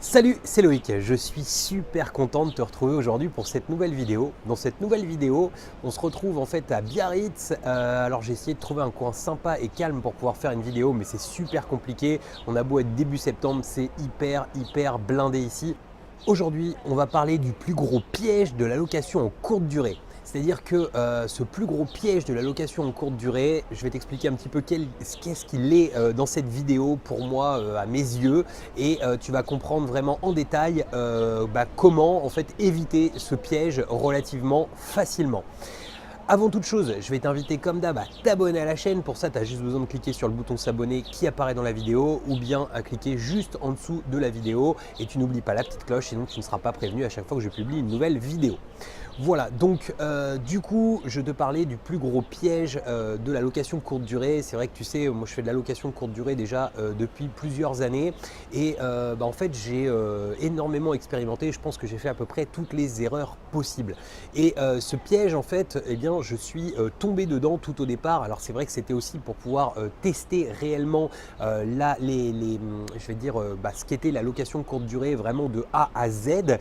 Salut, c'est Loïc, je suis super content de te retrouver aujourd'hui pour cette nouvelle vidéo. Dans cette nouvelle vidéo, on se retrouve en fait à Biarritz. Alors j'ai essayé de trouver un coin sympa et calme pour pouvoir faire une vidéo, mais c'est super compliqué. On a beau être début septembre, c'est hyper blindé ici. Aujourd'hui, on va parler du plus gros piège de la location en courte durée. C'est-à-dire que ce plus gros piège de la location en courte durée, je vais t'expliquer un petit peu qu'est-ce qu'il est dans cette vidéo pour moi à mes yeux, et tu vas comprendre vraiment en détail comment en fait éviter ce piège relativement facilement. Avant toute chose, je vais t'inviter comme d'hab à t'abonner à la chaîne. Pour ça, tu as juste besoin de cliquer sur le bouton s'abonner qui apparaît dans la vidéo ou bien à cliquer juste en dessous de la vidéo. Et tu n'oublies pas la petite cloche, sinon tu ne seras pas prévenu à chaque fois que je publie une nouvelle vidéo. Voilà, donc du coup, je te parlais du plus gros piège de la location courte durée. C'est vrai que tu sais, moi je fais de la location courte durée déjà depuis plusieurs années et en fait j'ai énormément expérimenté. Je pense que j'ai fait à peu près toutes les erreurs possibles. Et ce piège en fait, eh bien je suis tombé dedans tout au départ. Alors c'est vrai que c'était aussi pour pouvoir tester réellement je vais dire ce qu'était la location courte durée vraiment de A à Z,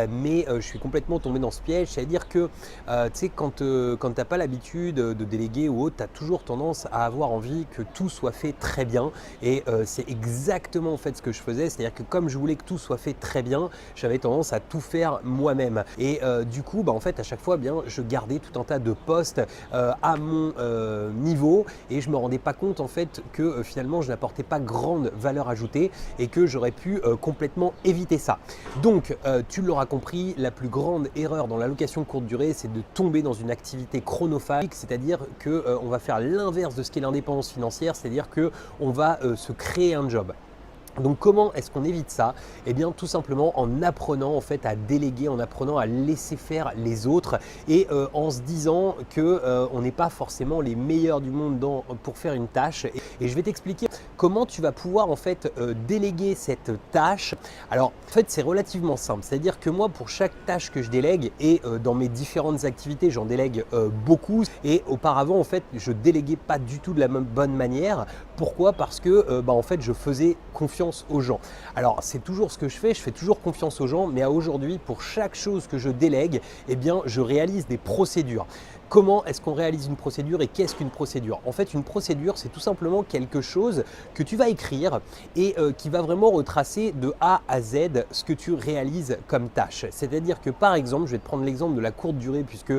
mais je suis complètement tombé dans ce piège. C'est-à-dire que tu sais, quand tu n'as pas l'habitude de déléguer ou autre, tu as toujours tendance à avoir envie que tout soit fait très bien, et c'est exactement en fait ce que je faisais. C'est-à-dire que comme je voulais que tout soit fait très bien, j'avais tendance à tout faire moi-même, et du coup en fait à chaque fois je gardais tout un tas de postes à mon niveau, et je me rendais pas compte en fait que finalement je n'apportais pas grande valeur ajoutée et que j'aurais pu complètement éviter ça. Donc tu l'auras compris, la plus grande erreur dans la location courte durée, c'est de tomber dans une activité chronophage, c'est-à-dire qu'on va faire l'inverse de ce qu'est l'indépendance financière, c'est-à-dire qu'on va se créer un job. Donc comment est-ce qu'on évite ça? Eh bien tout simplement en apprenant en fait à déléguer, en apprenant à laisser faire les autres, et en se disant que on n'est pas forcément les meilleurs du monde pour faire une tâche. Et je vais t'expliquer comment tu vas pouvoir en fait déléguer cette tâche. Alors en fait c'est relativement simple, c'est-à-dire que moi pour chaque tâche que je délègue, et dans mes différentes activités j'en délègue beaucoup, et auparavant en fait je déléguais pas du tout de la bonne manière. Pourquoi? Parce que en fait je faisais confiance aux gens. Alors c'est toujours ce que je fais toujours confiance aux gens, mais à aujourd'hui pour chaque chose que je délègue, eh bien je réalise des procédures. Comment est-ce qu'on réalise une procédure et qu'est-ce qu'une procédure? En fait, une procédure, c'est tout simplement quelque chose que tu vas écrire et qui va vraiment retracer de A à Z ce que tu réalises comme tâche. C'est-à-dire que par exemple, je vais te prendre l'exemple de la courte durée puisque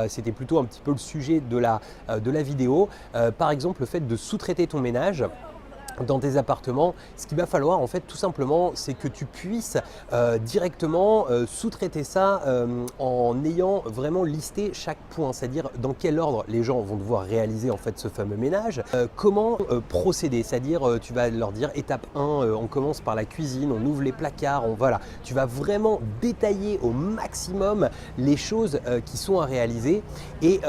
c'était plutôt un petit peu le sujet de la vidéo. Par exemple, le fait de sous-traiter ton ménage dans tes appartements, ce qu'il va falloir en fait tout simplement, c'est que tu puisses directement sous-traiter ça en ayant vraiment listé chaque point, c'est-à-dire dans quel ordre les gens vont devoir réaliser en fait ce fameux ménage, comment procéder, c'est-à-dire tu vas leur dire étape 1, on commence par la cuisine, on ouvre les placards, voilà, tu vas vraiment détailler au maximum les choses qui sont à réaliser, et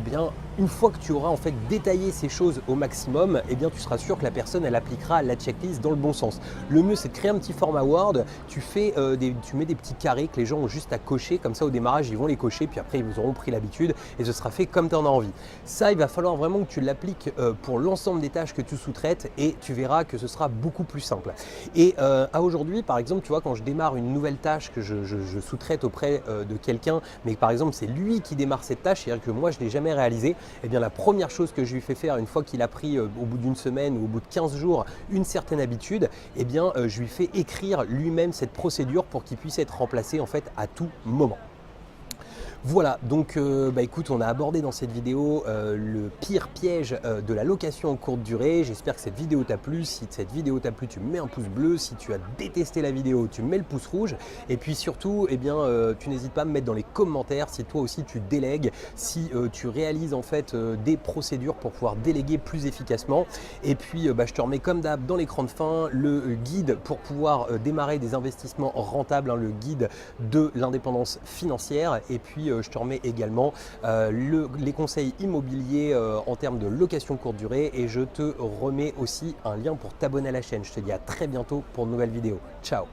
bien une fois que tu auras en fait détaillé ces choses au maximum, eh bien tu seras sûr que la personne elle appliquera la checklist dans le bon sens. Le mieux c'est de créer un petit format Word, tu mets des petits carrés que les gens ont juste à cocher, comme ça au démarrage ils vont les cocher, puis après ils auront pris l'habitude et ce sera fait comme tu en as envie. Ça il va falloir vraiment que tu l'appliques pour l'ensemble des tâches que tu sous-traites, et tu verras que ce sera beaucoup plus simple. Et à aujourd'hui par exemple, tu vois, quand je démarre une nouvelle tâche que je sous-traite auprès de quelqu'un, mais par exemple c'est lui qui démarre cette tâche, c'est-à-dire que moi je ne l'ai jamais réalisée, et bien la première chose que je lui fais faire une fois qu'il a pris au bout d'une semaine ou au bout de 15 jours une certaine habitude, eh bien je lui fais écrire lui-même cette procédure pour qu'il puisse être remplacé en fait à tout moment. Voilà, donc écoute, on a abordé dans cette vidéo le pire piège de la location en courte durée. J'espère que cette vidéo t'a plu. Si cette vidéo t'a plu, tu mets un pouce bleu. Si tu as détesté la vidéo, tu mets le pouce rouge. Et puis surtout, eh bien, tu n'hésites pas à me mettre dans les commentaires si toi aussi tu délègues, si tu réalises en fait des procédures pour pouvoir déléguer plus efficacement. Et puis je te remets comme d'hab dans l'écran de fin le guide pour pouvoir démarrer des investissements rentables, le guide de l'indépendance financière. Et puis je te remets également les conseils immobiliers en termes de location courte durée, et je te remets aussi un lien pour t'abonner à la chaîne. Je te dis à très bientôt pour une nouvelle vidéo. Ciao!